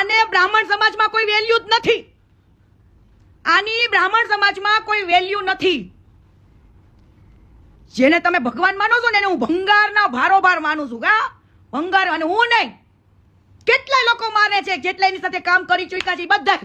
આને બ્રાહ્મણ સમાજમાં કોઈ વેલ્યુ જ નથી. આની બ્રાહ્મણ સમાજમાં કોઈ વેલ્યુ નથી. જેને તમે ભગવાન માનો છો ને એને હું ભંગારના ભારોભાર માનું છું. ભંગાર, અને હું નહીં, કેટલા લોકો માને છે જેટલા એની સાથે કામ કરી ચૂક્યા છે બધા.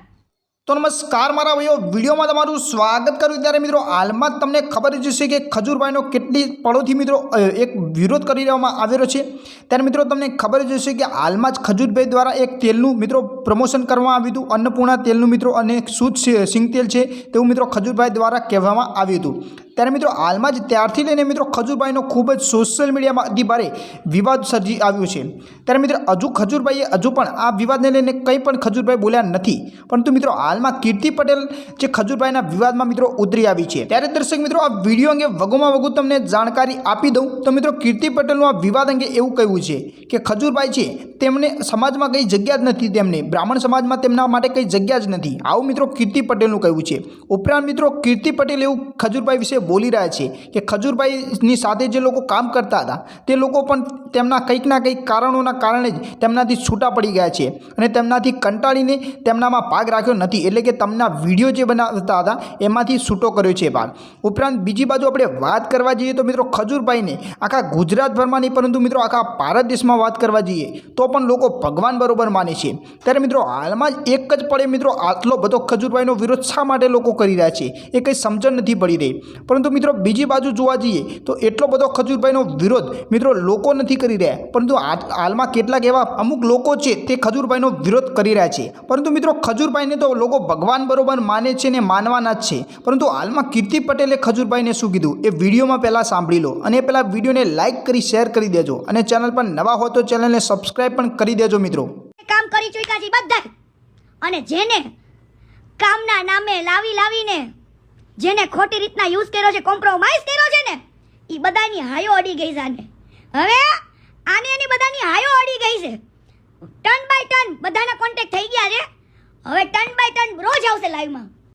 તો નમસ્કાર મારા ભાઈઓ, વિડીયોમાં તમારું સ્વાગત કરું. ત્યારે મિત્રો હાલમાં તમને ખબર જ હશે કે ખજૂરભાઈનો કેટલી પળોથી મિત્રો એક વિરોધ કરી દેવામાં આવેલો છે. ત્યારે મિત્રો તમને ખબર જ હશે કે હાલમાં જ ખજૂરભાઈ દ્વારા એક તેલનું મિત્રો પ્રમોશન કરવામાં આવ્યું હતું, અન્નપૂર્ણા તેલનું મિત્રો, અને શુદ્ધ સિંગ તેલ છે તેવું મિત્રો ખજૂરભાઈ દ્વારા કહેવામાં આવ્યું હતું. ત્યારે મિત્રો હાલમાં જ ત્યારથી લઈને મિત્રો ખજૂરભાઈનો ખૂબ જ સોશિયલ મીડિયામાં અતિ ભારે વિવાદ સર્જી આવ્યો છે. ત્યારે મિત્રો હજુ ખજૂરભાઈએ હજુ પણ આ વિવાદને લઈને કંઈ પણ ખજૂરભાઈ બોલ્યા નથી. પરંતુ મિત્રો હાલમાં કીર્તિ પટેલ જે ખજૂરભાઈના વિવાદમાં મિત્રો ઉતરી આવી છે. ત્યારે દર્શક મિત્રો આ વિડીયો અંગે વધુમાં વધુ તમને જાણકારી આપી દઉં તો મિત્રો કીર્તિ પટેલનું આ વિવાદ અંગે એવું કહ્યું છે કે ખજૂરભાઈ છે તેમને સમાજમાં કંઈ જગ્યા જ નથી, તેમને બ્રાહ્મણ સમાજમાં તેમના માટે કંઈ જગ્યા જ નથી. આવું મિત્રો કીર્તિ પટેલનું કહ્યું છે. ઉપરાંત મિત્રો કીર્તિ પટેલ એવું ખજૂરભાઈ વિશે બોલી રહ્યા છે કે ખજૂરભાઈની સાથે જે લોકો કામ કરતા હતા તે લોકો પણ તેમના કંઈક ના કંઈક કારણોના કારણે જ તેમનાથી છૂટા પડી ગયા છે અને તેમનાથી કંટાળીને તેમનામાં ભાગ રાખ્યો નથી. એટલે કે તેમના વિડીયો જે બનાવતા હતા એમાંથી છૂટો કર્યો છે ભાગ. ઉપરાંત બીજી બાજુ આપણે વાત કરવા જઈએ તો મિત્રો ખજૂરભાઈને આખા ગુજરાતભરમાં નહીં પરંતુ મિત્રો આખા ભારત દેશમાં વાત કરવા જઈએ તો પણ લોકો ભગવાન બરોબર માને છે. ત્યારે મિત્રો હાલમાં જ એક જ પડે મિત્રો આટલો બધો ખજૂરભાઈનો વિરોધ શા માટે લોકો કરી રહ્યા છે એ કંઈ સમજણ નથી પડી રહી. પરંતુ મિત્રો બીજી બાજુ જોવા જઈએ તો એટલો બધો ખજૂરભાઈનો વિરોધ મિત્રો લોકો નથી કરી રહ્યા, પરંતુ હાલમાં કેટલાક એવા અમુક લોકો છે તે ખજૂરભાઈનો વિરોધ કરી રહ્યા છે. પરંતુ મિત્રો ખજૂરભાઈને તો લોકો ભગવાન બરોબર માને છે ને માનવાના જ છે. પરંતુ હાલમાં કીર્તિ પટેલે ખજૂરભાઈને શું કીધું એ વિડીયોમાં પહેલાં સાંભળી લો, અને પહેલાં વિડીયોને લાઇક કરી શેર કરી દેજો, અને ચેનલ પર નવા હો તો ચેનલને સબસ્ક્રાઈબ પણ કરી દેજો મિત્રો. કામ કરી ચૂક્યા છે બધા, અને જેને કામના નામે લાવીને જેને ખોટી રીતના યુઝ કર્યો છે, કોમ્પ્રોમાઇઝ કર્યો છે ને, એ બધાની હાયો અડી ગઈ છે. હવે આને એની બધાની હાયો અડી ગઈ છે. ટન બાય ટન બધાના કોન્ટેક્ટ થઈ ગયા છે. હવે ટન બાય ટન રોજ આવશે લાઈવમાં.